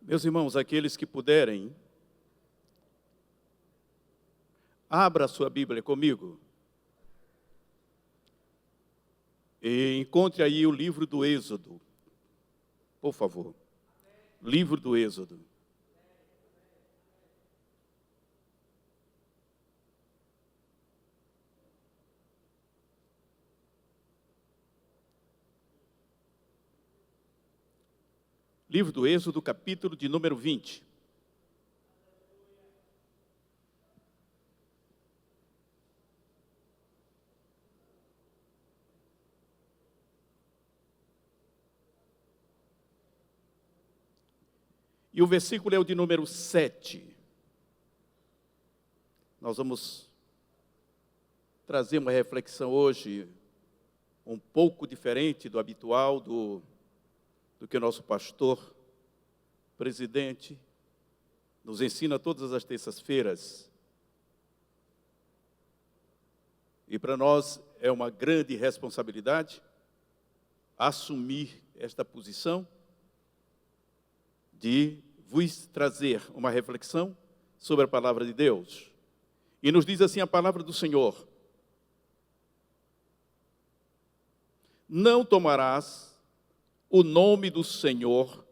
Meus irmãos, aqueles que puderem, abra a sua Bíblia comigo e encontre aí o livro do Êxodo, por favor. Livro do Êxodo. Livro do Êxodo, capítulo de número 20. E o versículo é o de número 7. Nós vamos trazer uma reflexão hoje um pouco diferente do habitual, do que o nosso pastor, presidente, nos ensina todas as terças-feiras. E para nós é uma grande responsabilidade assumir esta posição de vos trazer uma reflexão sobre a palavra de Deus. E nos diz assim a palavra do Senhor: não tomarás o nome do Senhor,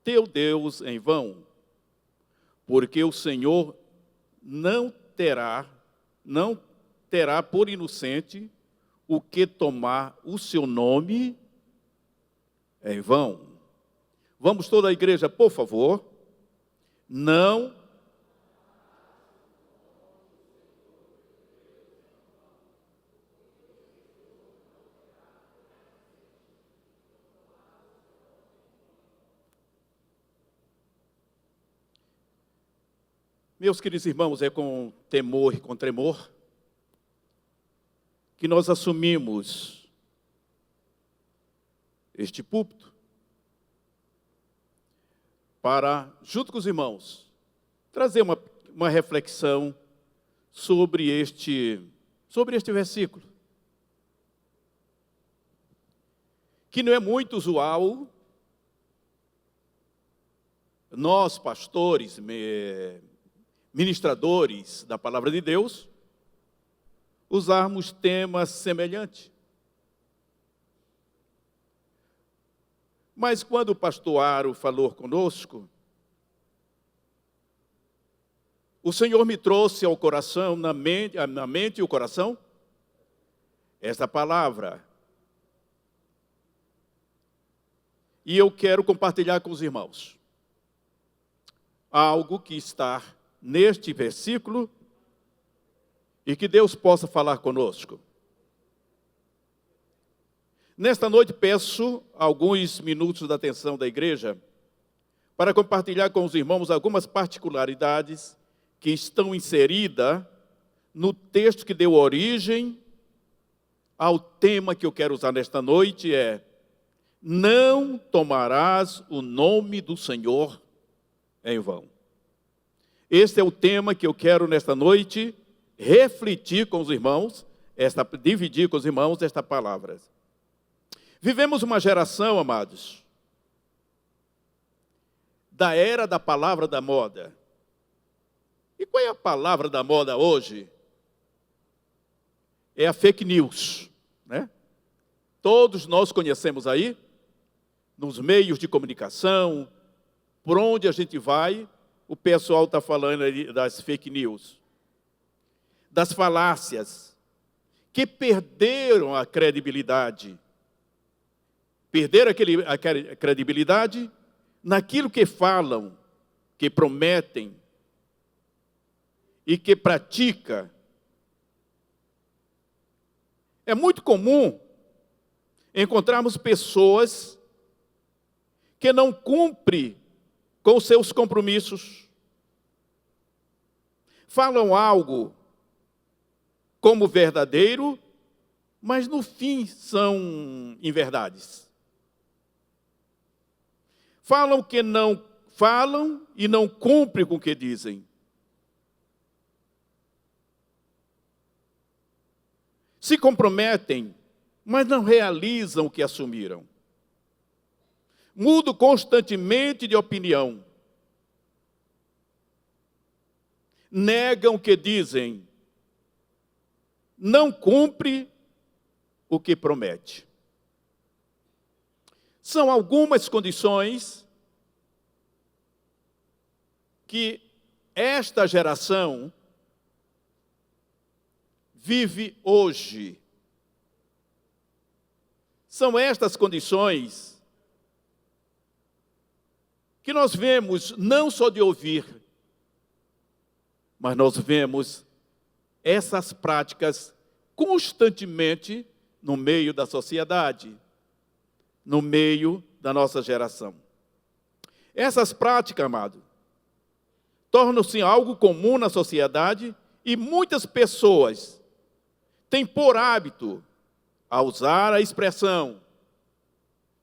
teu Deus, em vão, porque o Senhor não terá por inocente o que tomar o seu nome em vão. Vamos toda a igreja, por favor. Não Meus queridos irmãos, é com temor e com tremor que nós assumimos este púlpito para, junto com os irmãos, trazer uma reflexão sobre este versículo, que não é muito usual nós, pastores, ministradores da palavra de Deus, usarmos temas semelhantes. Mas quando o pastor Aro falou conosco, o Senhor me trouxe ao coração, na mente e o coração, esta palavra. E eu quero compartilhar com os irmãos algo que está neste versículo e que Deus possa falar conosco. Nesta noite peço alguns minutos da atenção da igreja para compartilhar com os irmãos algumas particularidades que estão inseridas no texto que deu origem ao tema que eu quero usar nesta noite, não tomarás o nome do Senhor em vão. Este é o tema que eu quero nesta noite refletir com os irmãos, dividir com os irmãos esta palavra. Vivemos uma geração, amados, da era da palavra da moda. E qual é a palavra da moda hoje? É a fake news, né? Todos nós conhecemos aí, nos meios de comunicação, por onde a gente vai, o pessoal está falando aí das fake news, das falácias, que perderam a credibilidade. Perderam a credibilidade naquilo que falam, que prometem e que pratica. É muito comum encontrarmos pessoas que não cumprem com seus compromissos, falam algo como verdadeiro, mas no fim são inverdades. Falam que não falam e não cumprem com o que dizem. Se comprometem, mas não realizam o que assumiram. Mudam constantemente de opinião, negam o que dizem, não cumpre o que promete. São algumas condições que esta geração vive hoje. São estas condições que nós vemos não só de ouvir, mas nós vemos essas práticas constantemente no meio da sociedade, no meio da nossa geração. Essas práticas, amado, tornam-se algo comum na sociedade e muitas pessoas têm por hábito a usar a expressão: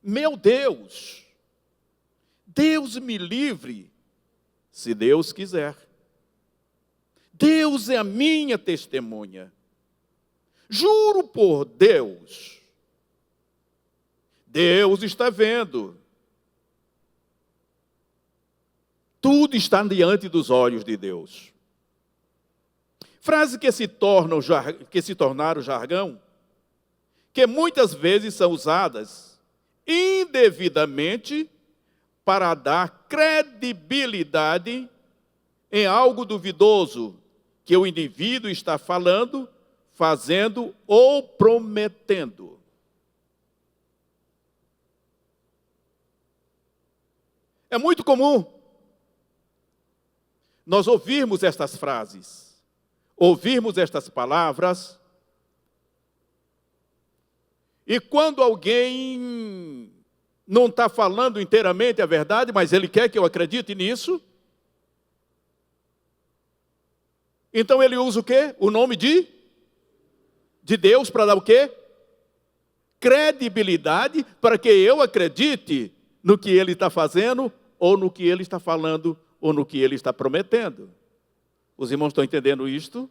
meu Deus, Deus me livre, se Deus quiser. Deus é a minha testemunha. Juro por Deus. Deus está vendo. Tudo está diante dos olhos de Deus. Frases que se tornaram jargão, que muitas vezes são usadas indevidamente para dar credibilidade em algo duvidoso que o indivíduo está falando, fazendo ou prometendo. É muito comum nós ouvirmos estas frases, ouvirmos estas palavras, e quando alguém não está falando inteiramente a verdade, mas ele quer que eu acredite nisso, então ele usa o quê? O nome de Deus para dar o quê? Credibilidade para que eu acredite no que ele está fazendo, ou no que ele está falando, ou no que ele está prometendo. Os irmãos estão entendendo isto?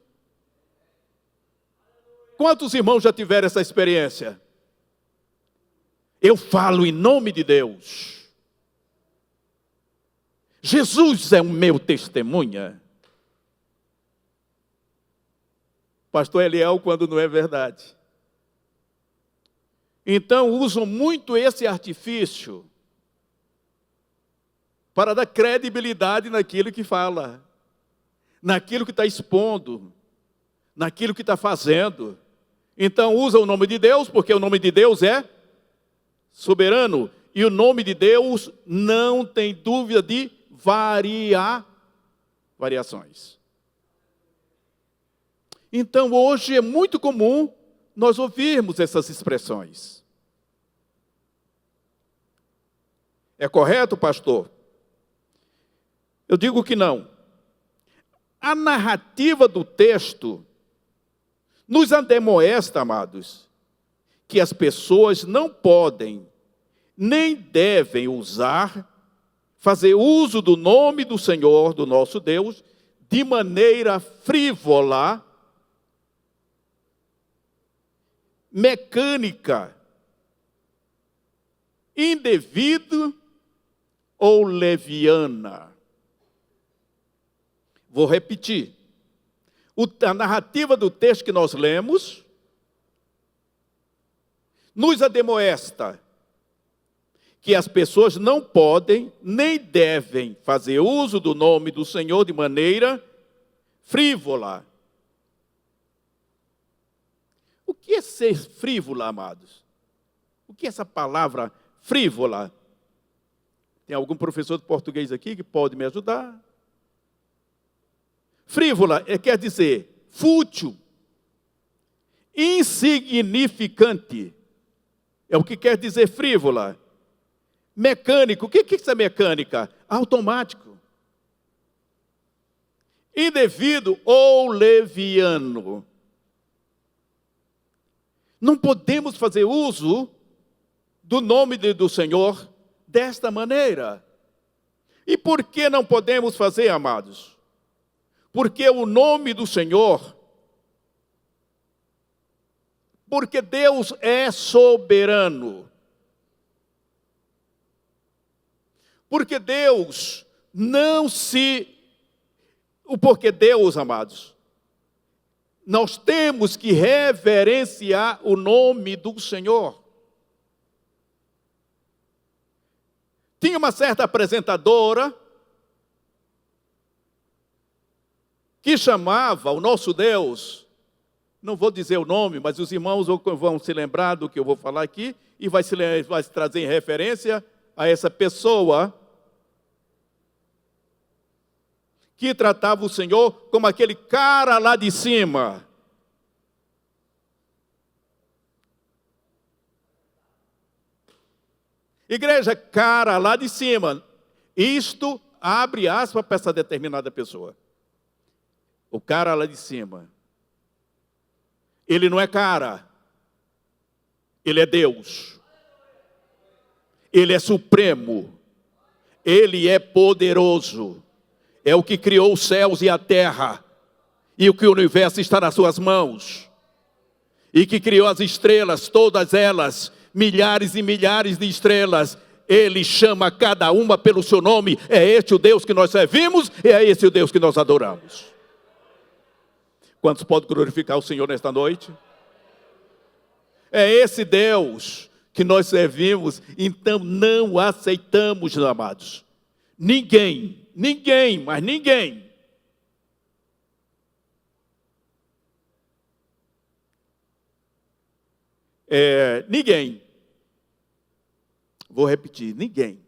Quantos irmãos já tiveram essa experiência? Eu falo em nome de Deus. Jesus é o meu testemunha. Pastor Eliel, quando não é verdade. Então, usam muito esse artifício para dar credibilidade naquilo que fala, naquilo que está expondo, naquilo que está fazendo. Então, usa o nome de Deus, porque o nome de Deus é soberano. E o nome de Deus não tem dúvida de variações. Então, hoje é muito comum nós ouvirmos essas expressões. É correto, pastor? Eu digo que não. A narrativa do texto nos ademoesta, amados, que as pessoas não podem, nem devem fazer uso do nome do Senhor, do nosso Deus, de maneira frívola, mecânica, indevida ou leviana. Vou repetir. A narrativa do texto que nós lemos nos ademoesta que as pessoas não podem, nem devem fazer uso do nome do Senhor de maneira frívola. O que é ser frívola, amados? O que é essa palavra frívola? Tem algum professor de português aqui que pode me ajudar? Frívola quer dizer fútil, insignificante. É o que quer dizer frívola. Mecânico. O que é essa mecânica? Automático. Indevido ou leviano. Não podemos fazer uso do nome do Senhor desta maneira. E por que não podemos fazer, amados? Porque o nome do Senhor, porque Deus é soberano. Porque Deus não se O porquê Deus, amados. Nós temos que reverenciar o nome do Senhor. Tinha uma certa apresentadora que chamava o nosso Deus, não vou dizer o nome, mas os irmãos vão se lembrar do que eu vou falar aqui, e vai se trazer em referência a essa pessoa que tratava o Senhor como aquele cara lá de cima. Igreja, cara lá de cima. Isto abre aspas para essa determinada pessoa. O cara lá de cima. Ele não é cara. Ele é Deus. Ele é supremo. Ele é poderoso. É o que criou os céus e a terra. E o que o universo está nas suas mãos. E que criou as estrelas, todas elas, milhares e milhares de estrelas. Ele chama cada uma pelo seu nome. É este o Deus que nós servimos, e é esse o Deus que nós adoramos. Quantos podem glorificar o Senhor nesta noite? É esse Deus que nós servimos, então não aceitamos, amados. Ninguém, mas ninguém. Ninguém. Vou repetir, ninguém.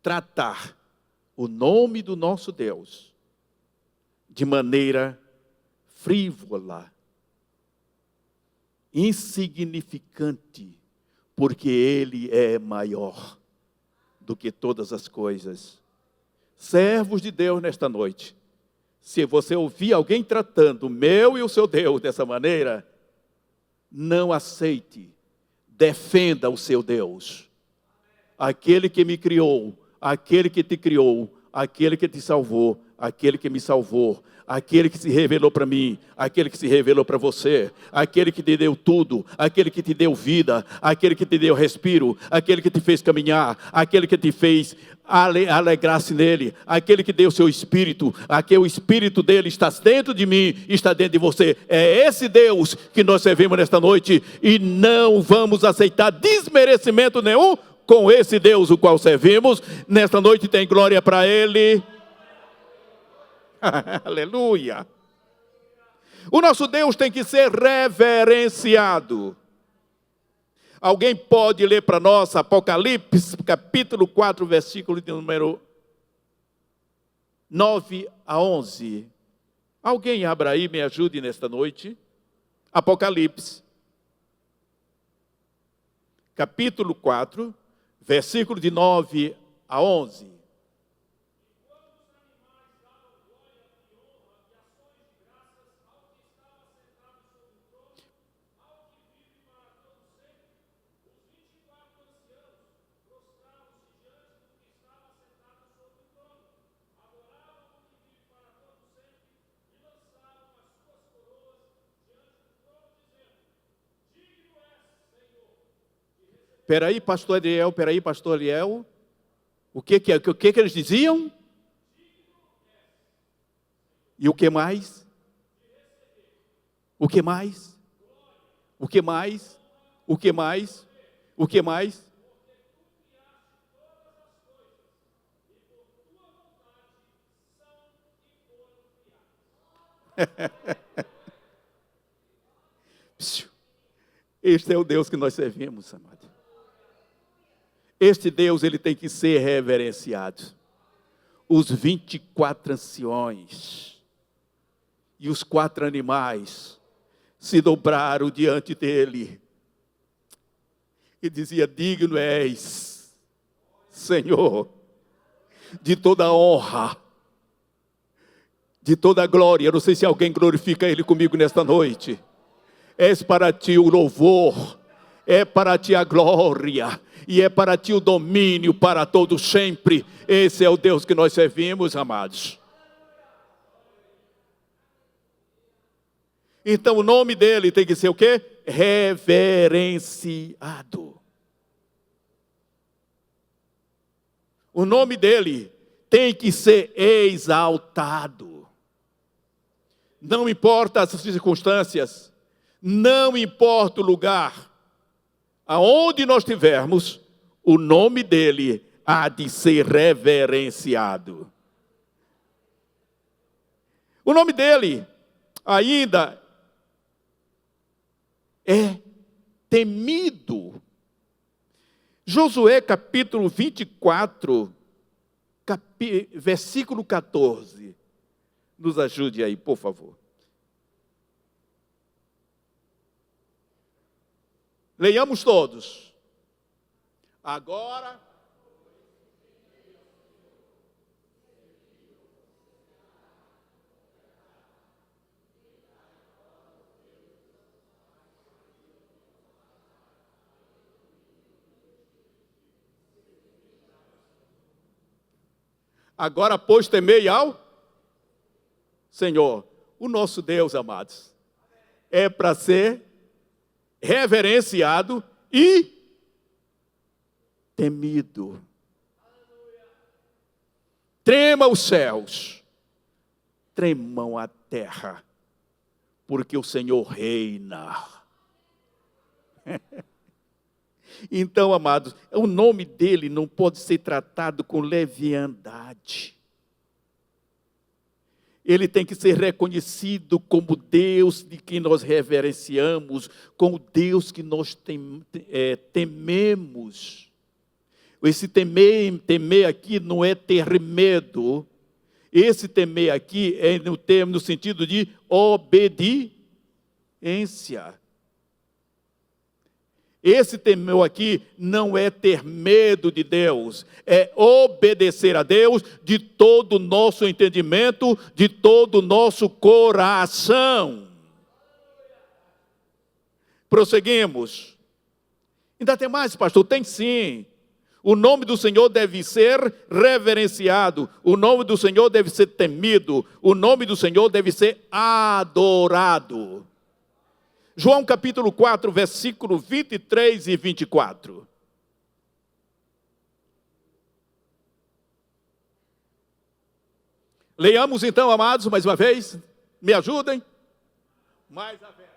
Tratar o nome do nosso Deus de maneira frívola, insignificante, porque Ele é maior do que todas as coisas. Servos de Deus nesta noite, se você ouvir alguém tratando o meu e o seu Deus dessa maneira, não aceite, defenda o seu Deus. Aquele que me criou, aquele que te criou, aquele que te salvou, aquele que me salvou, aquele que se revelou para mim, aquele que se revelou para você, aquele que te deu tudo, aquele que te deu vida, aquele que te deu respiro, aquele que te fez caminhar, aquele que te fez alegrar-se nele, aquele que deu o seu espírito, aquele o espírito dele está dentro de mim, está dentro de você. É esse Deus que nós servimos nesta noite e não vamos aceitar desmerecimento nenhum com esse Deus o qual servimos. Nesta noite tem glória para Ele. Aleluia. O nosso Deus tem que ser reverenciado. Alguém pode ler para nós Apocalipse, capítulo 4, versículo de número 9 a 11. Alguém abra aí, me ajude nesta noite. Apocalipse, capítulo 4, versículo de 9 a 11. Peraí, pastor Eliel, o que eles diziam? E o que mais? O que mais? O que mais? O que mais? O que mais? Este é o Deus que nós servimos, amado. Este Deus, ele tem que ser reverenciado. Os 24 anciões e os 4 animais se dobraram diante dele e dizia: digno és, Senhor, de toda honra, de toda glória. Eu não sei se alguém glorifica Ele comigo nesta noite. És para ti o louvor, é para ti a glória, e é para ti o domínio para todos sempre. Esse é o Deus que nós servimos, amados. Então o nome dele tem que ser o quê? Reverenciado. O nome dele tem que ser exaltado. Não importa as circunstâncias, não importa o lugar, aonde nós estivermos, o nome dele há de ser reverenciado. O nome dele ainda é temido. Josué capítulo 24, versículo 14. Nos ajude aí, por favor. Leiamos todos. Agora, pois, temei ao Senhor, o nosso Deus, amados. É para ser reverenciado e temido. Trema os céus, tremam a terra, porque o Senhor reina. Então, amados, o nome dele não pode ser tratado com leviandade. Ele tem que ser reconhecido como Deus de quem nós reverenciamos, como Deus que nós tememos. Esse temer aqui não é ter medo. Esse temer aqui é no sentido de obediência. Esse temor aqui não é ter medo de Deus, é obedecer a Deus de todo o nosso entendimento, de todo o nosso coração. Prosseguimos. Ainda tem mais, pastor? Tem sim. O nome do Senhor deve ser reverenciado, o nome do Senhor deve ser temido, o nome do Senhor deve ser adorado. João capítulo 4, versículo 23 e 24. Leiamos então, amados, mais uma vez. Me ajudem. Mas haverá.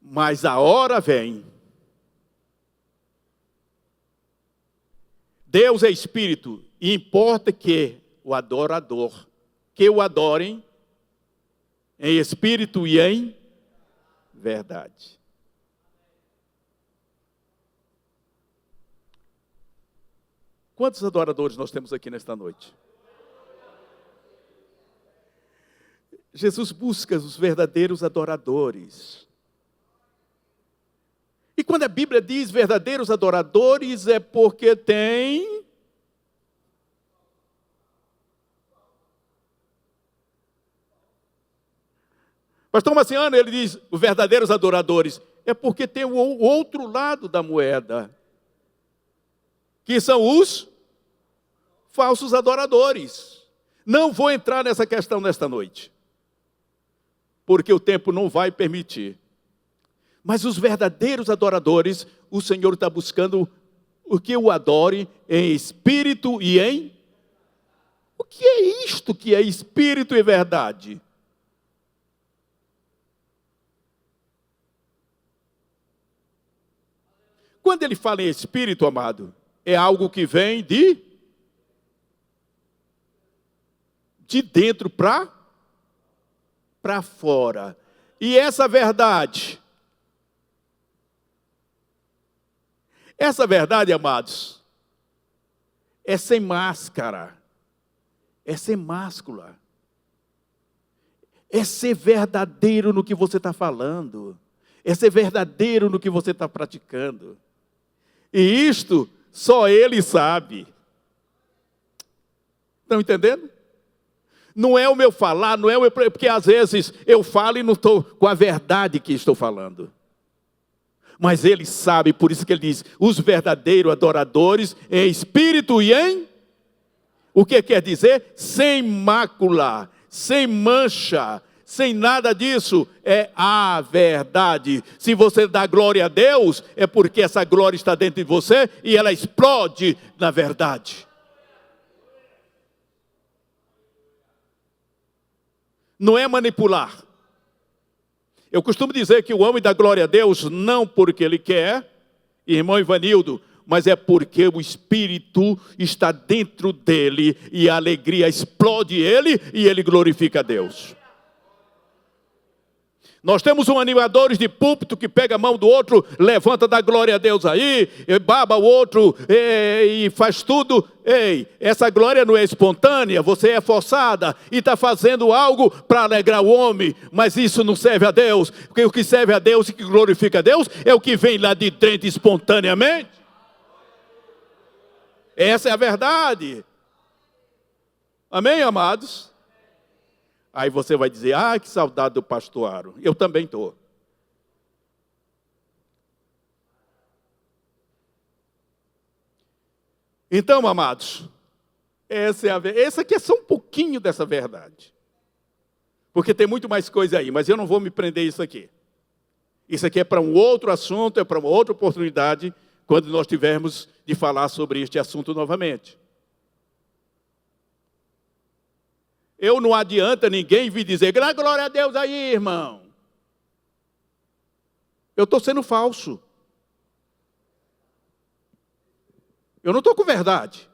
Mas a hora vem. Deus é Espírito e importa que o adorador, que o adorem em espírito e em verdade. Quantos adoradores nós temos aqui nesta noite? Jesus busca os verdadeiros adoradores. E quando a Bíblia diz verdadeiros adoradores, é porque tem Pastor Marciano, ele diz, os verdadeiros adoradores, é porque tem o outro lado da moeda, que são os falsos adoradores. Não vou entrar nessa questão nesta noite, porque o tempo não vai permitir. Mas os verdadeiros adoradores, o Senhor está buscando o que o adore em espírito e em... O que é isto que é espírito e verdade? Quando ele fala em espírito, amado, é algo que vem de dentro para fora. E essa verdade, amados, é sem máscara, é sem máscula, é ser verdadeiro no que você está falando, é ser verdadeiro no que você está praticando. E isto só Ele sabe. Estão entendendo? Não é o meu falar, não é o meu... Porque às vezes eu falo e não estou com a verdade que estou falando. Mas Ele sabe, por isso que Ele diz, os verdadeiros adoradores em espírito e em... O que quer dizer? Sem mácula, sem mancha, sem nada disso. É a verdade. Se você dá glória a Deus, é porque essa glória está dentro de você e ela explode na verdade. Não é manipular. Eu costumo dizer que o homem dá glória a Deus não porque ele quer, irmão Ivanildo, mas é porque o Espírito está dentro dele e a alegria explode ele e ele glorifica a Deus. Nós temos animadores de púlpito que pega a mão do outro, levanta, dá glória a Deus aí, baba o outro e faz tudo. Ei, essa glória não é espontânea, você é forçada e está fazendo algo para alegrar o homem, mas isso não serve a Deus, porque o que serve a Deus e que glorifica a Deus é o que vem lá de dentro espontaneamente. Essa é a verdade. Amém, amados? Aí você vai dizer, que saudade do pastor Aro. Eu também estou. Então, amados, essa aqui é só um pouquinho dessa verdade. Porque tem muito mais coisa aí, mas eu não vou me prender a isso aqui. Isso aqui é para um outro assunto, é para uma outra oportunidade, quando nós tivermos de falar sobre este assunto novamente. Eu não adianta ninguém vir dizer, glória a Deus aí, irmão. Eu estou sendo falso. Eu não estou com verdade.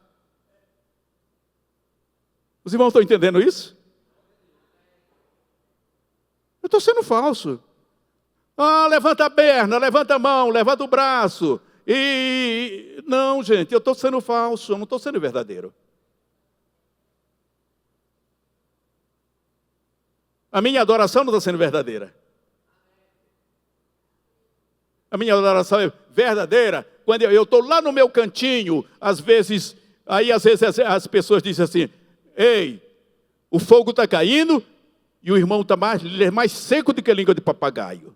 Os irmãos estão entendendo isso? Eu estou sendo falso. Levanta a perna, levanta a mão, levanta o braço. Não, gente, eu estou sendo falso, eu não estou sendo verdadeiro. A minha adoração não está sendo verdadeira. A minha adoração é verdadeira quando eu estou lá no meu cantinho, às vezes as pessoas dizem assim, ei, o fogo está caindo e o irmão está mais seco do que a língua de papagaio.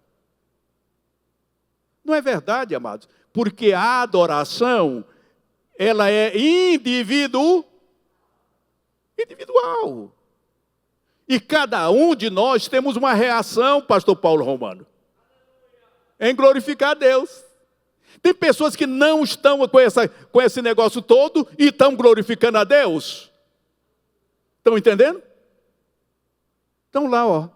Não é verdade, amados, porque a adoração, ela é individual. E cada um de nós temos uma reação, pastor Paulo Romano, em glorificar a Deus. Tem pessoas que não estão com esse negócio todo e estão glorificando a Deus. Estão entendendo? Estão lá, ó.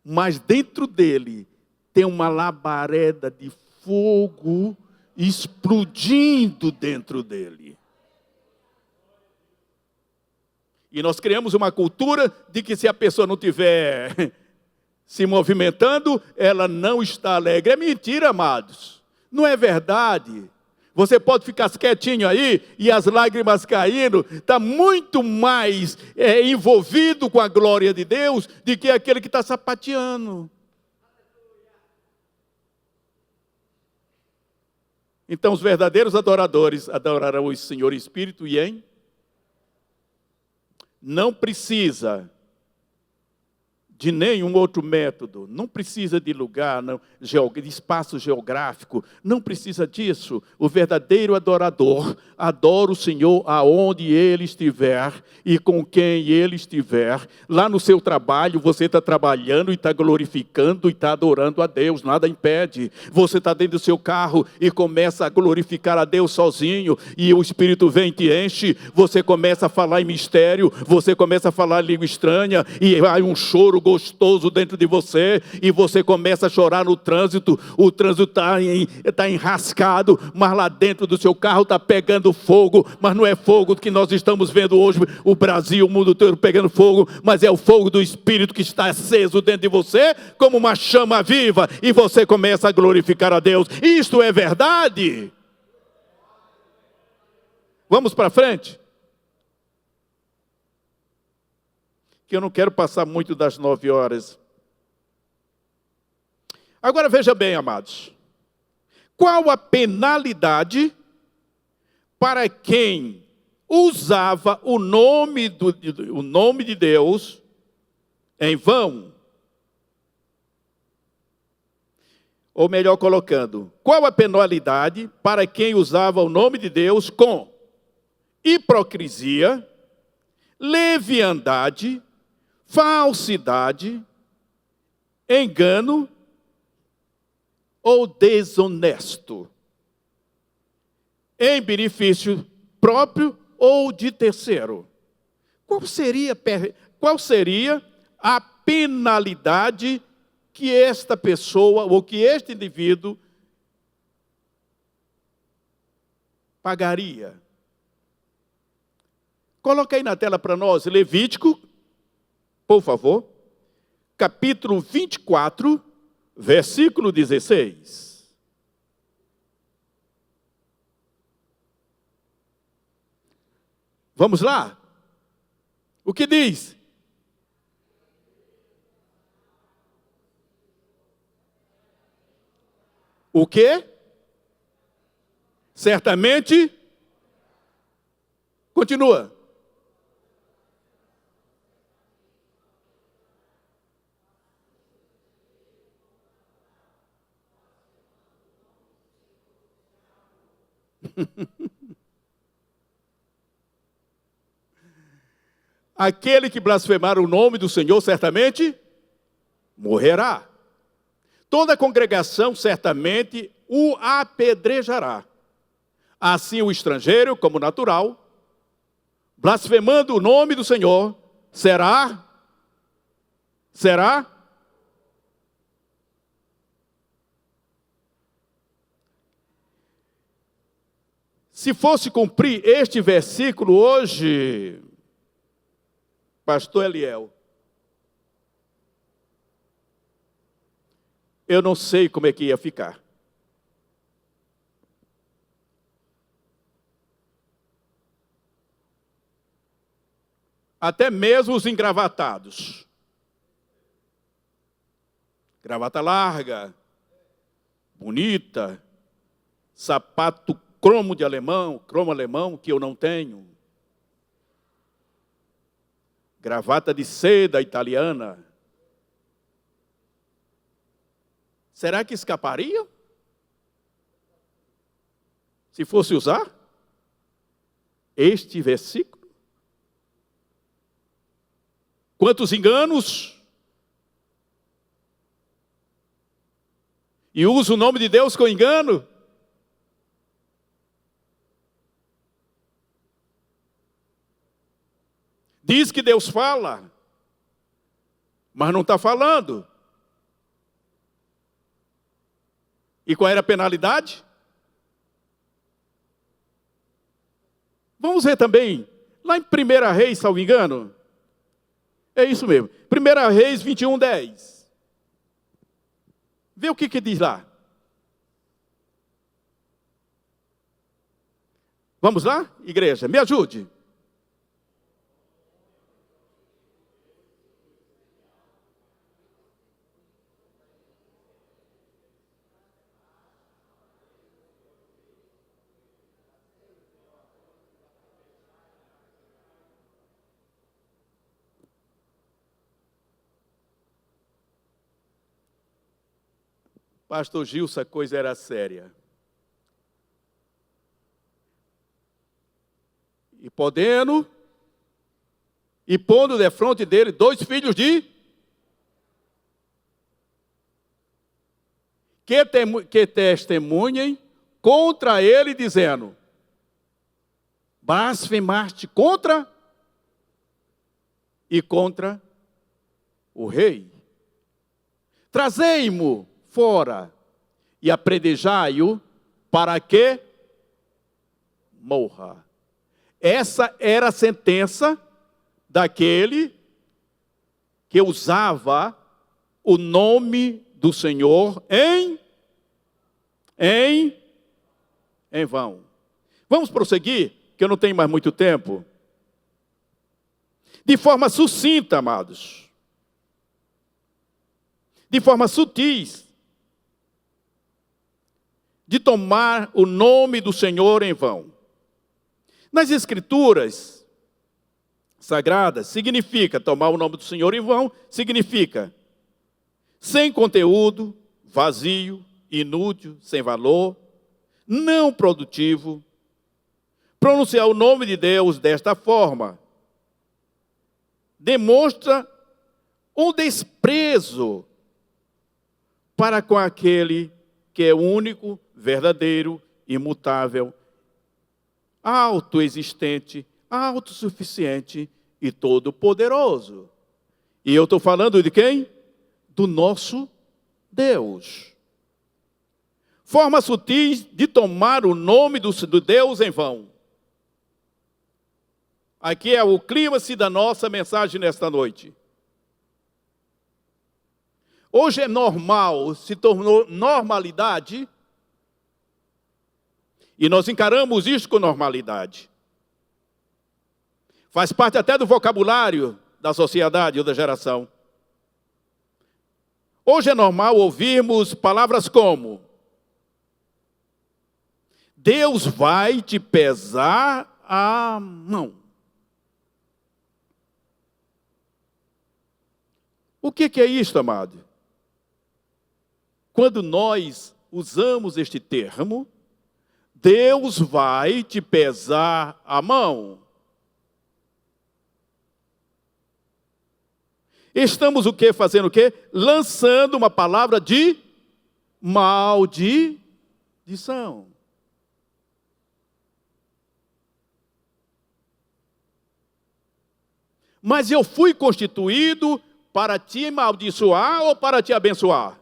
Mas dentro dele tem uma labareda de fogo explodindo dentro dele. E nós criamos uma cultura de que se a pessoa não estiver se movimentando, ela não está alegre. É mentira, amados. Não é verdade. Você pode ficar quietinho aí e as lágrimas caindo. Está muito mais envolvido com a glória de Deus do que aquele que está sapateando. Então os verdadeiros adoradores adorarão o Senhor em espírito e em... Não precisa de nenhum outro método, não precisa de lugar, de espaço geográfico, não precisa disso. O verdadeiro adorador adora o Senhor aonde ele estiver e com quem ele estiver. Lá no seu trabalho, você está trabalhando e está glorificando e está adorando a Deus, nada impede. Você está dentro do seu carro e começa a glorificar a Deus sozinho e o Espírito vem e te enche, você começa a falar em mistério, você começa a falar em língua estranha e há um choro gostoso dentro de você e você começa a chorar no trânsito. O trânsito está enrascado, mas lá dentro do seu carro está pegando fogo, mas não é fogo que nós estamos vendo hoje, o Brasil, o mundo todo pegando fogo, mas é o fogo do Espírito que está aceso dentro de você, como uma chama viva, e você começa a glorificar a Deus. Isto é verdade. Vamos para frente? Que eu não quero passar muito das 9 horas. Agora veja bem, amados. Qual a penalidade para quem usava o nome de Deus em vão? Ou melhor colocando, qual a penalidade para quem usava o nome de Deus com hipocrisia, leviandade, falsidade, engano ou desonesto, em benefício próprio ou de terceiro. Qual seria a penalidade que esta pessoa ou que este indivíduo pagaria? Coloca aí na tela para nós, Levítico, por favor, capítulo 24, versículo 16. Vamos lá? O que diz? O quê? Certamente. Continua. Aquele que blasfemar o nome do Senhor certamente morrerá. Toda a congregação certamente o apedrejará. Assim o estrangeiro, como natural, blasfemando o nome do Senhor, será. Se fosse cumprir este versículo hoje, pastor Eliel, eu não sei como é que ia ficar. Até mesmo os engravatados. Gravata larga, bonita, sapato cromo alemão, que eu não tenho. Gravata de seda italiana. Será que escapariam? Se fosse usar este versículo? Quantos enganos? E usa o nome de Deus com engano? Diz que Deus fala, mas não está falando. E qual era a penalidade? Vamos ver também, lá em 1 Reis, salvo engano. É isso mesmo. 1 Reis 21:10. Vê o que diz lá. Vamos lá, igreja? Me ajude. Pastor Gilson, a coisa era séria. E pondo defronte dele 2 filhos que testemunhem contra ele, dizendo: blasfemaste contra o rei. Trazei-mo fora e apredejai-o para que morra. Essa era a sentença daquele que usava o nome do Senhor em vão. Vamos prosseguir, que eu não tenho mais muito tempo. De forma sucinta, amados. De forma sutis. De tomar o nome do Senhor em vão. Nas Escrituras Sagradas, significa tomar o nome do Senhor em vão, significa sem conteúdo, vazio, inútil, sem valor, não produtivo, Pronunciar o nome de Deus desta forma demonstra um desprezo para com aquele que é único, verdadeiro, imutável, autoexistente, autossuficiente e todo-poderoso. E eu estou falando de quem? Do nosso Deus. Formas sutis de tomar o nome do Deus em vão. Aqui é o clímax da nossa mensagem nesta noite. Hoje é normal, se tornou normalidade, e nós encaramos isso com normalidade. Faz parte até do vocabulário da sociedade ou da geração. Hoje é normal ouvirmos palavras como: Deus vai te pesar a mão. O que é isto, amado? Quando nós usamos este termo, Deus vai te pesar a mão. Estamos o quê? Fazendo o quê? Lançando uma palavra de maldição. Mas eu fui constituído para te amaldiçoar ou para te abençoar?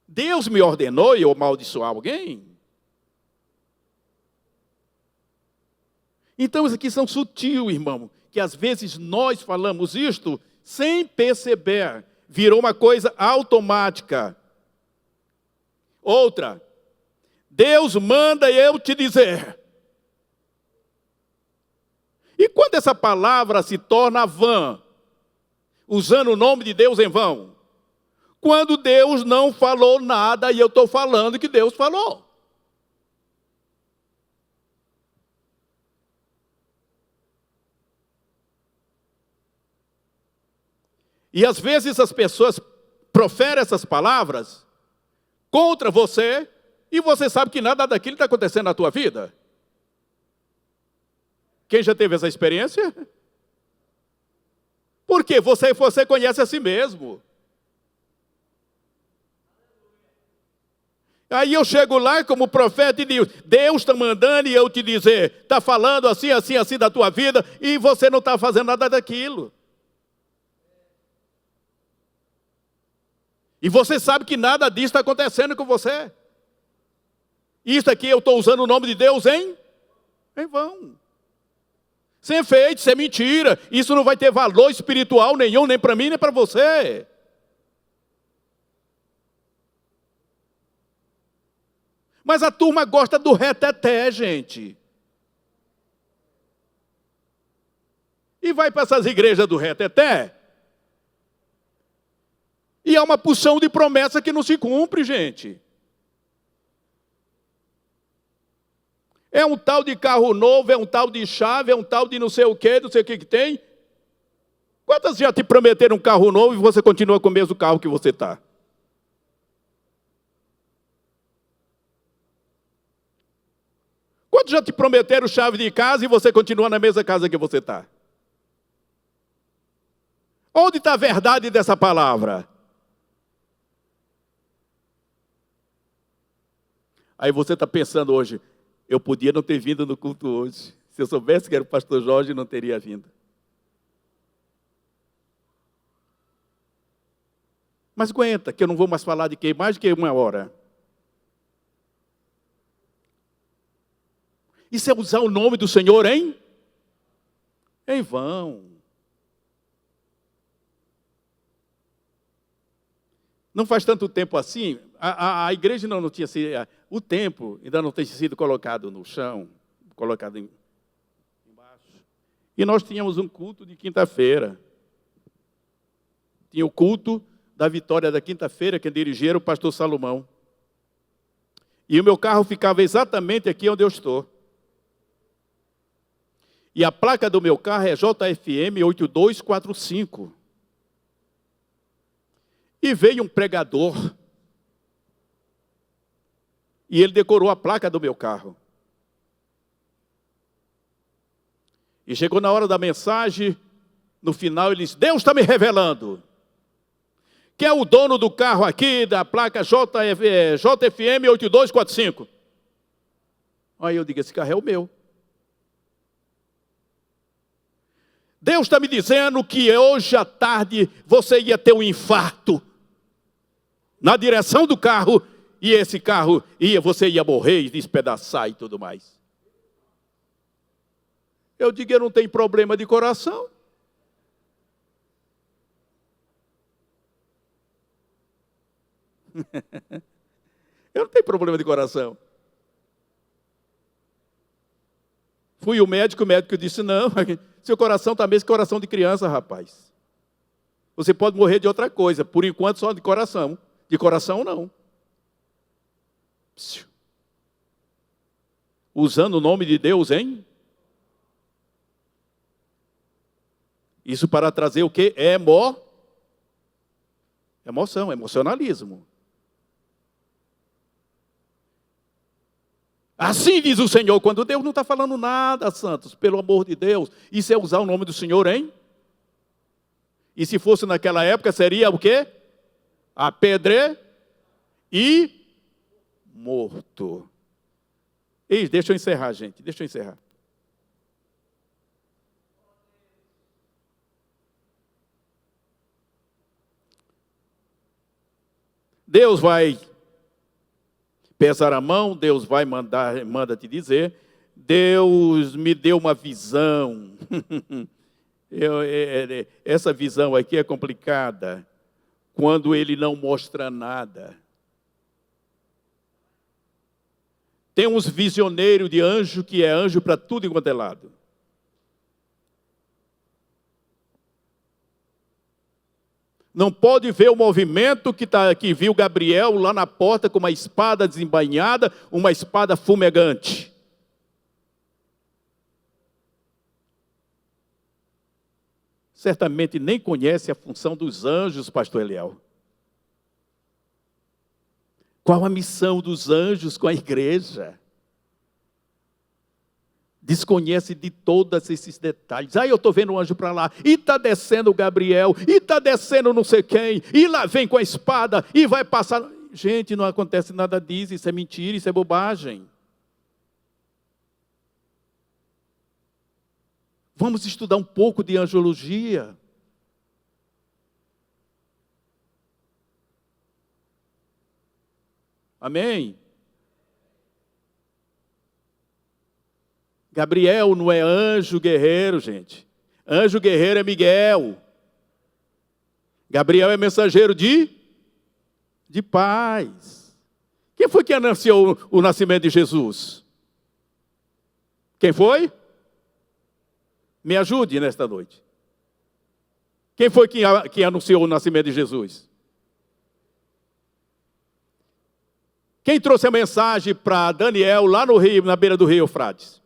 Deus me ordenou eu amaldiçoar alguém? Então isso aqui são sutil, irmão, que às vezes nós falamos isto sem perceber, virou uma coisa automática. Outra, Deus manda eu te dizer. E quando essa palavra se torna vã, usando o nome de Deus em vão? Quando Deus não falou nada e eu estou falando que Deus falou. E às vezes as pessoas proferem essas palavras contra você e você sabe que nada daquilo está acontecendo na tua vida. Quem já teve essa experiência? Porque você conhece a si mesmo. Aí eu chego lá como profeta e digo, Deus está mandando e eu te dizer, está falando assim, assim, assim da tua vida e você não está fazendo nada daquilo. E você sabe que nada disso está acontecendo com você. Isso aqui eu estou usando o nome de Deus em vão. Sem efeito, isso é mentira. Isso não vai ter valor espiritual nenhum, nem para mim, nem para você. Mas a turma gosta do reteté, gente. E vai para essas igrejas do reteté. E há uma porção de promessa que não se cumpre, gente. É um tal de carro novo, é um tal de chave, é um tal de não sei o que que tem. Quantas já te prometeram um carro novo e você continua com o mesmo carro que você está? Quantos já te prometeram chave de casa e você continua na mesma casa que você está? Onde está a verdade dessa palavra? Aí você está pensando hoje, eu podia não ter vindo no culto hoje. Se eu soubesse que era o pastor Jorge, não teria vindo. Mas aguenta, que eu não vou mais falar de quem mais do que uma hora. Isso é usar o nome do Senhor em vão. Não faz tanto tempo assim, a igreja não tinha sido, o templo ainda não tinha sido colocado no chão, colocado embaixo. E nós tínhamos um culto de quinta-feira. Tinha o culto da vitória da quinta-feira, que dirigia era o pastor Salomão. E o meu carro ficava exatamente aqui onde eu estou. E a placa do meu carro é JFM 8245. E veio um pregador. E ele decorou a placa do meu carro. E chegou na hora da mensagem, no final ele disse: Deus está me revelando. Quem é o dono do carro aqui, da placa JFM 8245? Aí eu digo: esse carro é o meu. Deus está me dizendo que hoje à tarde você ia ter um infarto na direção do carro, e esse carro você ia morrer e despedaçar e tudo mais. Eu digo: eu não tenho problema de coração. Eu não tenho problema de coração. Fui o médico disse: não, seu coração está mesmo que coração de criança, rapaz. Você pode morrer de outra coisa, por enquanto só de coração. De coração não. Psiu. Usando o nome de Deus, hein? Isso para trazer o quê? Emoção, emocionalismo. Assim diz o Senhor, quando Deus não está falando nada, santos, pelo amor de Deus. Isso é usar o nome do Senhor, hein? E se fosse naquela época, seria o quê? Apedre e morto. Ei, deixa eu encerrar, gente, deixa eu encerrar. Deus vai pesar a mão, Deus vai manda te dizer, Deus me deu uma visão. Essa visão aqui é complicada, quando Ele não mostra nada. Tem uns visioneiros de anjo, que é anjo para tudo enquanto é lado. Não pode ver o movimento que viu Gabriel lá na porta com uma espada desembainhada, uma espada fumegante. Certamente nem conhece a função dos anjos, pastor Eliel. Qual a missão dos anjos com a igreja? Desconhece de todos esses detalhes. Aí eu estou vendo um anjo para lá, e está descendo o Gabriel, e está descendo não sei quem, e lá vem com a espada, e vai passar. Gente, não acontece nada disso, isso é mentira, isso é bobagem. Vamos estudar um pouco de angiologia. Amém? Gabriel não é anjo guerreiro, gente. Anjo guerreiro é Miguel. Gabriel é mensageiro de paz. Quem foi que anunciou o nascimento de Jesus? Quem foi? Me ajude nesta noite. Quem foi que anunciou o nascimento de Jesus? Quem trouxe a mensagem para Daniel lá no rio, na beira do rio Eufrates?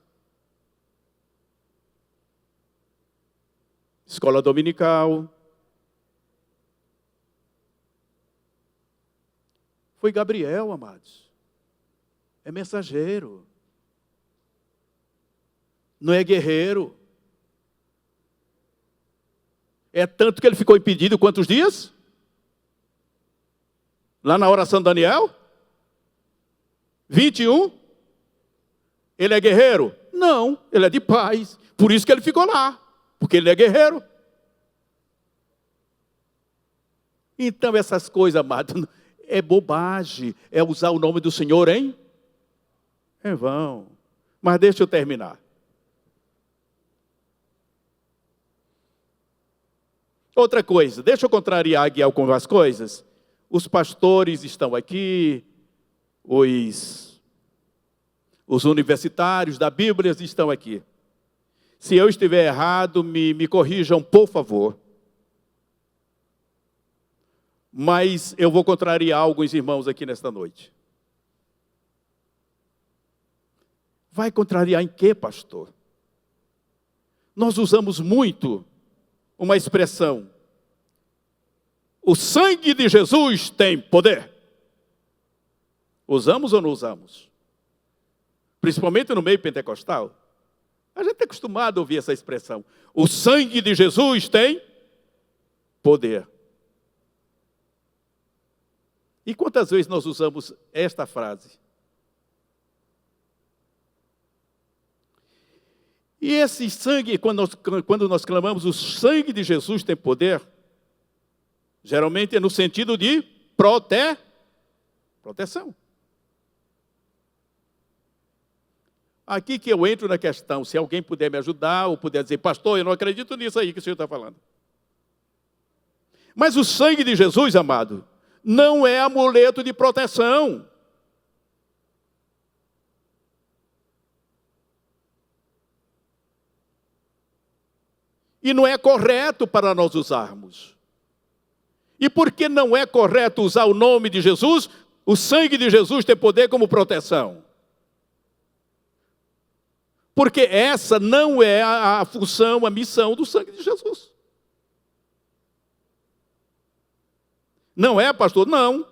Escola dominical. Foi Gabriel, amados. É mensageiro. Não é guerreiro. É tanto que ele ficou impedido quantos dias? Lá na oração de Daniel? 21. Ele é guerreiro? Não, ele é de paz. Por isso que ele ficou lá. Porque ele é guerreiro. Então essas coisas, amado, é bobagem. É usar o nome do Senhor em vão. Mas deixa eu terminar. Outra coisa, deixa eu contrariar aqui algumas coisas. Os pastores estão aqui, os universitários da Bíblia estão aqui. Se eu estiver errado, me corrijam, por favor. Mas eu vou contrariar alguns irmãos aqui nesta noite. Vai contrariar em quê, pastor? Nós usamos muito uma expressão. O sangue de Jesus tem poder. Usamos ou não usamos? Principalmente no meio pentecostal. A gente é acostumado a ouvir essa expressão. O sangue de Jesus tem poder. E quantas vezes nós usamos esta frase? E esse sangue, quando nós clamamos, o sangue de Jesus tem poder, geralmente é no sentido de proteção. Aqui que eu entro na questão, se alguém puder me ajudar, ou puder dizer, pastor, eu não acredito nisso aí que o senhor está falando. Mas o sangue de Jesus, amado, não é amuleto de proteção. E não é correto para nós usarmos. E por que não é correto usar o nome de Jesus? O sangue de Jesus tem poder como proteção. Porque essa não é a função, a missão do sangue de Jesus. Não é, pastor? Não.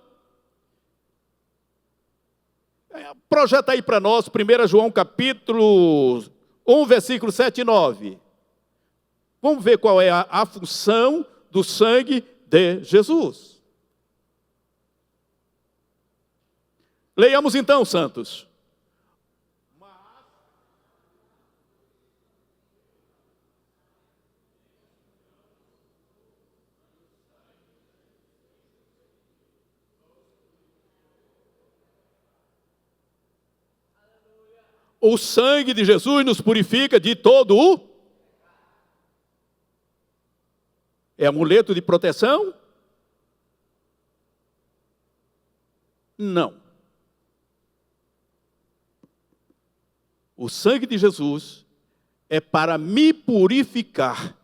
Projeta aí para nós, 1 João capítulo 1, versículo 7 e 9. Vamos ver qual é a função do sangue de Jesus. Leiamos então, santos. O sangue de Jesus nos purifica de todo o... É amuleto de proteção? Não. O sangue de Jesus é para me purificar.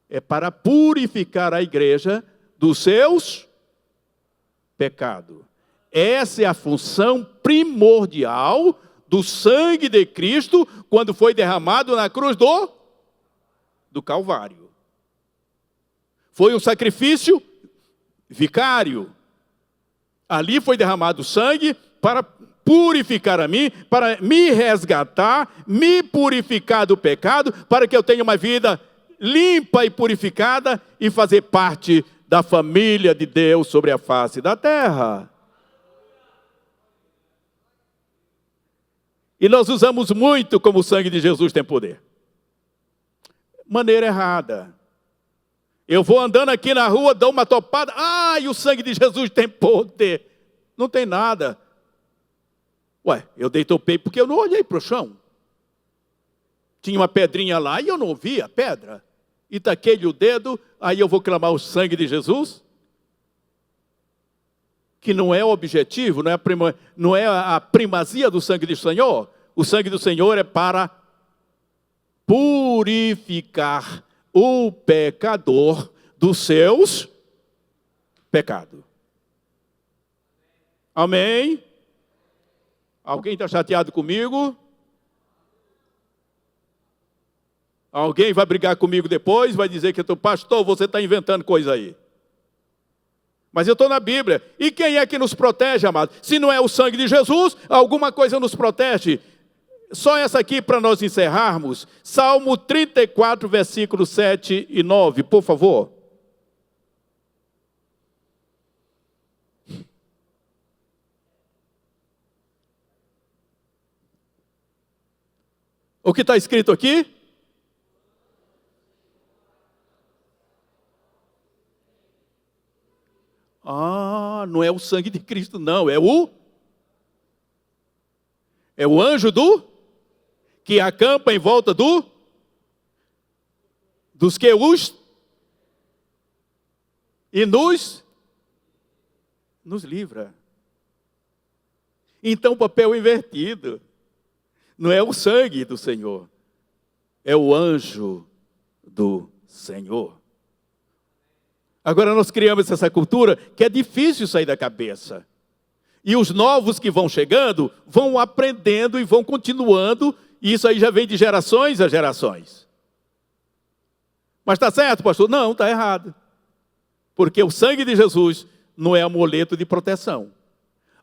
É para purificar a igreja dos seus pecados. Essa é a função primordial do sangue de Cristo quando foi derramado na cruz do Calvário. Foi um sacrifício vicário. Ali foi derramado sangue para purificar a mim, para me resgatar, me purificar do pecado, para que eu tenha uma vida limpa e purificada e fazer parte da família de Deus sobre a face da terra. E nós usamos muito como o sangue de Jesus tem poder. Maneira errada. Eu vou andando aqui na rua, dou uma topada, e o sangue de Jesus tem poder. Não tem nada. Ué, eu dei topei porque eu não olhei para o chão. Tinha uma pedrinha lá e eu não vi a pedra. E taquei-lhe o dedo, aí eu vou clamar o sangue de Jesus? Que não é o objetivo, não é a primazia do sangue do Senhor. O sangue do Senhor é para purificar o pecador dos seus pecados. Amém? Alguém está chateado comigo? Alguém vai brigar comigo depois? Vai dizer que eu estou, pastor, você está inventando coisa aí. Mas eu estou na Bíblia. E quem é que nos protege, amado? Se não é o sangue de Jesus, alguma coisa nos protege. Só essa aqui para nós encerrarmos. Salmo 34, versículos 7 e 9, por favor. O que está escrito aqui? Não é o sangue de Cristo, não. É o anjo que acampa em volta dos que e nos livra. Então o papel invertido. Não é o sangue do Senhor, é o anjo do Senhor. Agora nós criamos essa cultura que é difícil sair da cabeça. E os novos que vão chegando, vão aprendendo e vão continuando, e isso aí já vem de gerações a gerações. Mas está certo, pastor? Não, está errado. porque o sangue de Jesus não é amuleto de proteção.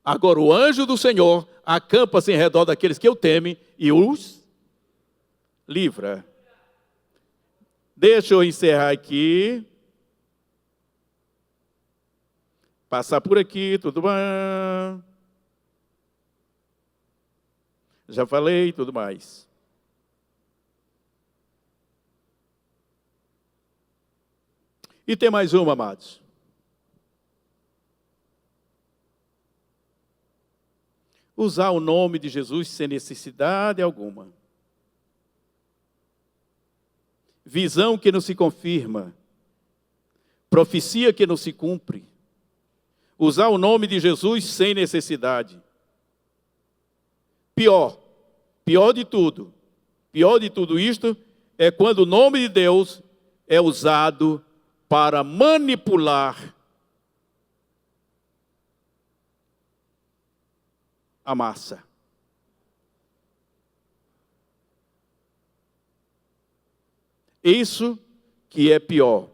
Agora, o anjo do Senhor acampa-se em redor daqueles que o temem e os livra. Deixa eu encerrar aqui. Passar por aqui, tudo bem. Já falei, tudo mais. E tem mais uma, amados. Usar o nome de Jesus sem necessidade alguma. Visão que não se confirma. Profecia que não se cumpre. Usar o nome de Jesus sem necessidade. Pior de tudo isto é quando o nome de Deus é usado para manipular a massa. Isso que é pior.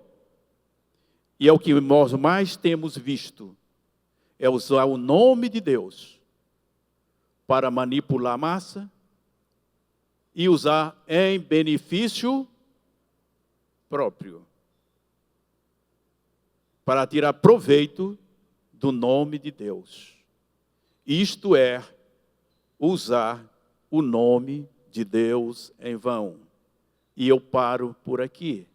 E é o que nós mais temos visto. É usar o nome de Deus para manipular a massa e usar em benefício próprio. Para tirar proveito do nome de Deus. Isto é, usar o nome de Deus em vão. E eu paro por aqui.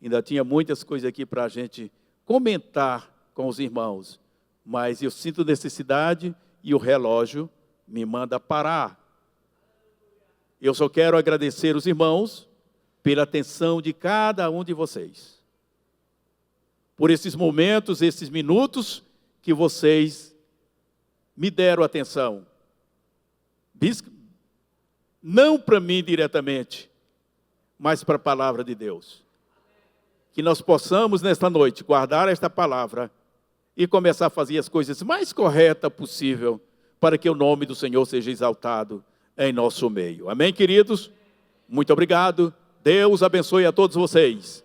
Ainda tinha muitas coisas aqui para a gente comentar com os irmãos. Mas eu sinto necessidade e o relógio me manda parar. Eu só quero agradecer os irmãos pela atenção de cada um de vocês. Por esses momentos, esses minutos que vocês me deram atenção. Não para mim diretamente, mas para a palavra de Deus. Que nós possamos nesta noite guardar esta palavra e começar a fazer as coisas mais corretas possível para que o nome do Senhor seja exaltado em nosso meio. Amém, queridos? Muito obrigado. Deus abençoe a todos vocês.